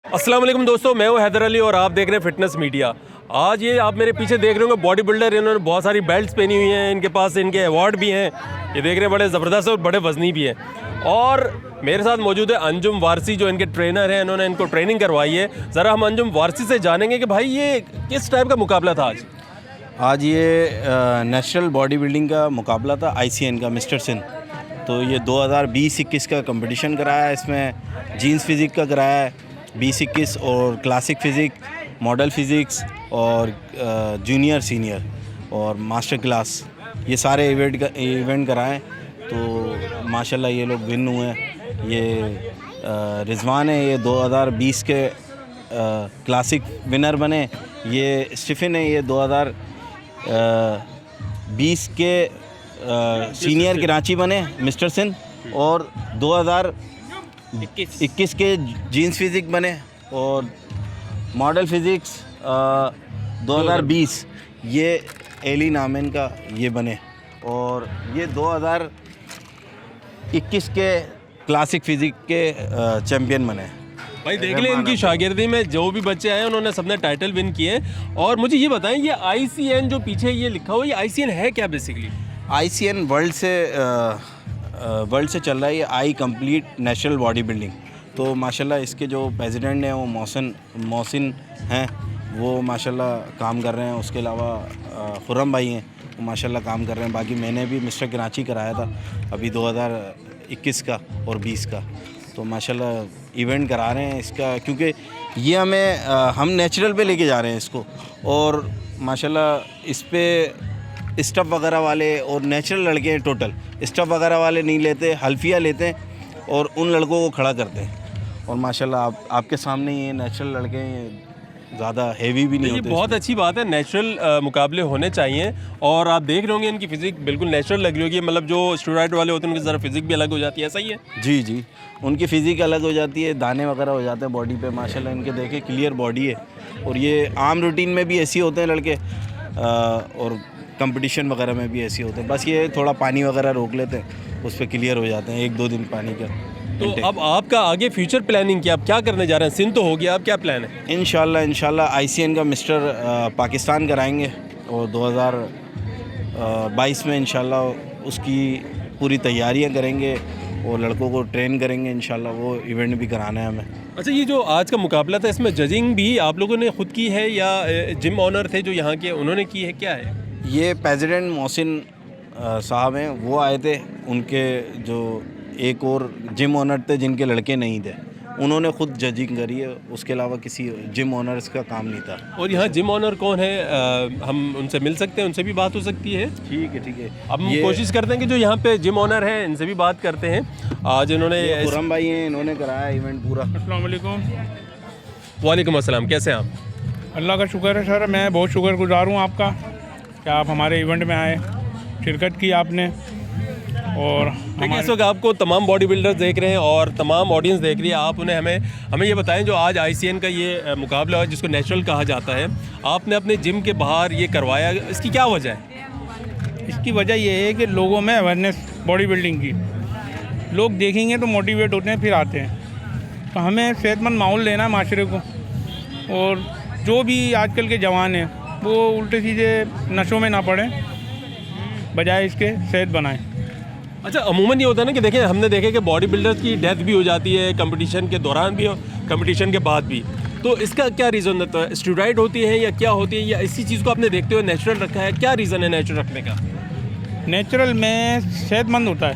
अस्सलाम वालेकुम दोस्तों, मैं हूं हैदर अली और आप देख रहे हैं फिटनेस मीडिया। आज ये आप मेरे पीछे देख रहे होंगे बॉडी बिल्डर, इन्होंने बहुत सारी बेल्ट्स पहनी हुई हैं, इनके पास इनके अवार्ड भी हैं। ये देख रहे हैं बड़े ज़बरदस्त और बड़े वजनी भी हैं। और मेरे साथ मौजूद है अंजुम वारसी, जो इनके ट्रेनर हैं, इन्होंने इनको ट्रेनिंग करवाई है। ज़रा हम अंजुम वारसी से जानेंगे कि भाई ये किस टाइप का मुकाबला था आज ये नेशनल बॉडी बिल्डिंग का मुकाबला था, ICN का मिस्टर सिंह। तो ये 2020-21 का कंपटीशन कराया है। इसमें जीन्स फिज़िक का कराया है 20-21 और क्लासिक फ़िज़िक, मॉडल फ़िज़िक्स और जूनियर सीनियर और मास्टर क्लास, ये सारे इवेंट कराएं। तो माशाल्लाह ये लोग विन हुए हैं। ये रिजवान है, ये 2020 के क्लासिक विनर बने। ये स्टीफन है, ये 2020 के सीनियर कराची बने मिस्टर सिंह, और 2021 के जीन्स फिज़िक बने। और मॉडल फ़िज़िक्स 2020 ये एली नाम है इनका, ये बने। और ये 2021 के क्लासिक फ़िज़िक के चैम्पियन बने। भाई देख लें, इनकी शागिर्दी में जो भी बच्चे आए उन्होंने सबने टाइटल विन किए। और मुझे ये बताएं, ये ICN जो पीछे ये लिखा हुआ, ये ICN है क्या बेसिकली? ICN वर्ल्ड से चल रहा है ये आई कंप्लीट नेशनल बॉडी बिल्डिंग। तो माशाल्लाह इसके जो प्रेसिडेंट हैं वो मोहसिन हैं, वो माशाल्लाह काम कर रहे हैं। उसके अलावा खुर्रम भाई हैं, वो माशाल्लाह काम कर रहे हैं। बाकी मैंने भी मिस्टर कराची कराया था अभी 2021 का और 20 का। तो माशाल्लाह इवेंट करा रहे हैं इसका, क्योंकि ये हम नेचुरल पे लेके जा रहे हैं इसको। और माशाल्लाह इस पे स्टफ़ वगैरह वाले और नेचुरल लड़के हैं, टोटल स्टफ़ वगैरह वाले नहीं लेते, हल्फिया लेते हैं और उन लड़कों को खड़ा करते हैं। और माशाल्लाह आपके सामने ये नेचुरल लड़के हैं, ज़्यादा हेवी भी नहीं होते। बहुत अच्छी बात है, नेचुरल मुकाबले होने चाहिए। और आप देख रहे होंगे इनकी फ़िज़िक बिल्कुल नेचुरल लग रही होगी। मतलब जो स्टेरॉइड वाले होते हैं उनकी ज़रा फ़िज़िक भी अलग हो जाती है, ऐसा ही है? जी, उनकी फ़िज़िक अलग हो जाती है, दाने वगैरह हो जाते हैं बॉडी पे। माशाल्लाह इनके देखे क्लियर बॉडी है। और ये आम रूटीन में भी ऐसे होते हैं लड़के, और कंपटीशन वगैरह में भी ऐसे होते हैं। बस ये थोड़ा पानी वगैरह रोक लेते हैं, उस पर क्लियर हो जाते हैं 1-2 दिन पानी का। तो अब आपका आगे फ्यूचर प्लानिंग क्या, आप क्या करने जा रहे हैं? सिंध तो हो गया, अब क्या प्लान है? इंशाल्लाह ICN का मिस्टर पाकिस्तान कराएंगे, और 2022 में इंशाल्लाह उसकी पूरी तैयारियां करेंगे और लड़कों को ट्रेन करेंगे। इंशाल्लाह वो इवेंट भी कराना है हमें। अच्छा, ये जो आज का मुकाबला था, इसमें जजिंग भी आप लोगों ने खुद की है या जिम ऑनर थे जो यहाँ के, उन्होंने की है, क्या है? ये प्रेसिडेंट मोहसिन साहब हैं, वो आए थे। उनके जो एक और जिम ओनर थे जिनके लड़के नहीं थे, उन्होंने खुद जजिंग करी है। उसके अलावा किसी जिम ओनर्स का काम नहीं था। और यहाँ जिम ओनर कौन है? हम उनसे मिल सकते हैं, उनसे भी बात हो सकती है? ठीक है। अब हम कोशिश करते हैं कि जो यहाँ पे जिम ओनर हैं इनसे भी बात करते हैं। आज इन्होंने खुर्रम भाई हैं, इन्होंने कराया इवेंट पूरा। अस्सलाम वालेकुम। वालेकुम अस्सलाम, कैसे हैं आप? अल्लाह का शुक्र है सर, मैं बहुत शुक्रगुजार हूँ आपका कि आप हमारे इवेंट में आए, शिरकत की आपने। और देखिए, इस वक्त आपको तमाम बॉडी बिल्डर्स देख रहे हैं और तमाम ऑडियंस देख रही है। आप उन्हें हमें ये बताएं, जो आज ICN का ये मुकाबला है जिसको नेशनल कहा जाता है, आपने अपने जिम के बाहर ये करवाया, इसकी क्या वजह है? इसकी वजह ये है कि लोगों में अवेयरनेस बॉडी बिल्डिंग की, लोग देखेंगे तो मोटिवेट होते हैं, फिर आते हैं। तो हमें सेहतमंद माहौल लेना है माशरे को। और जो भी आजकल के जवान हैं वो उल्टे सीधे नशों में ना पड़ें, बजाय इसके सेहत बनाएं। अच्छा, अमूमन ये होता है ना कि देखें, हमने देखे कि बॉडी बिल्डर्स की डेथ भी हो जाती है कंपटीशन के दौरान भी और कंपटीशन के बाद भी। तो इसका क्या रीज़न होता है? स्टेरॉइड होती है या क्या होती है, या इसी चीज़ को आपने देखते हुए नेचुरल रखा है? क्या रीज़न है नेचुरल रखने का? नेचुरल में सेहतमंद होता है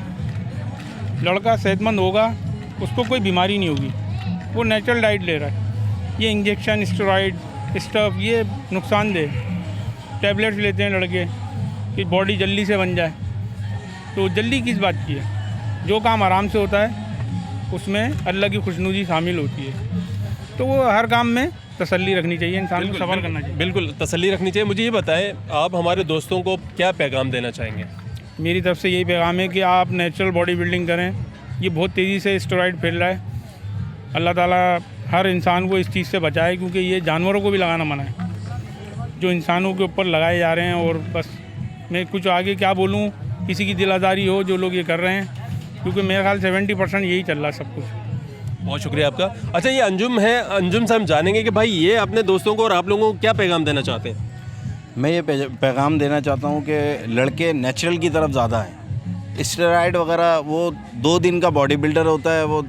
लड़का, सेहतमंद होगा, उसको कोई बीमारी नहीं होगी, वो नेचुरल डाइट ले रहा है। ये इंजेक्शन, स्टेरॉइड, स्टफ, ये नुकसानदेह। टैबलेट्स लेते हैं लड़के कि बॉडी जल्दी से बन जाए, तो जल्दी किस बात की है? जो काम आराम से होता है उसमें अल्लाह की खुशनुदी शामिल होती है। तो वो हर काम में तसल्ली रखनी चाहिए, इंसान को सब्र करना चाहिए। बिल्कुल तसल्ली रखनी चाहिए। मुझे ये बताएं, आप हमारे दोस्तों को क्या पैगाम देना चाहेंगे? मेरी तरफ से यही पैगाम है कि आप नेचुरल बॉडी बिल्डिंग करें। ये बहुत तेज़ी से स्टेरॉइड फैल रहा है। अल्लाह ताला हर इंसान को इस चीज़ से बचाए, क्योंकि ये जानवरों को भी लगाना मना है, जो इंसानों के ऊपर लगाए जा रहे हैं। और बस मैं कुछ आगे क्या बोलूँ, किसी की दिल आज़ारी हो जो लोग ये कर रहे हैं, क्योंकि मेरे ख्याल 70% यही चल रहा है सब कुछ। बहुत शुक्रिया आपका। अच्छा, ये अंजुम है, अंजुम से हम जानेंगे कि भाई ये अपने दोस्तों को और आप लोगों को क्या पैगाम देना चाहते हैं? मैं ये पैगाम देना चाहता हूँ कि लड़के नेचुरल की तरफ ज़्यादा हैं। स्टेरॉइड वगैरह, वो 2 दिन का बॉडी बिल्डर होता है, वो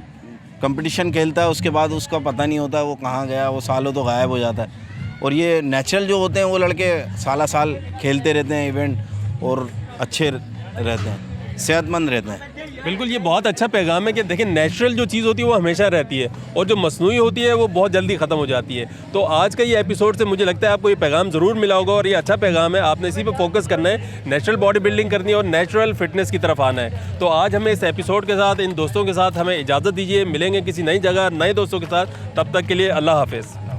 कंपटीशन खेलता है, उसके बाद उसका पता नहीं होता वो कहाँ गया, वो सालों तो गायब हो जाता है। और ये नेचुरल जो होते हैं वो लड़के साल साल खेलते रहते हैं इवेंट, और अच्छे रहते हैं, सेहतमंद रहते हैं। बिल्कुल, ये बहुत अच्छा पैगाम है कि देखिए नेचुरल जो चीज़ होती है वो हमेशा रहती है और जो मसनूई होती है वो बहुत जल्दी ख़त्म हो जाती है। तो आज का ये एपिसोड से मुझे लगता है आपको ये पैगाम ज़रूर मिला होगा और ये अच्छा पैगाम है। आपने इसी पे फोकस करना है, नेचुरल बॉडी बिल्डिंग करनी है और नेचुरल फिटनेस की तरफ आना है। तो आज हमें इस एपिसोड के साथ, इन दोस्तों के साथ हमें इजाज़त दीजिए। मिलेंगे किसी नई जगह नए दोस्तों के साथ, तब तक के लिए अल्लाह हाफिज़।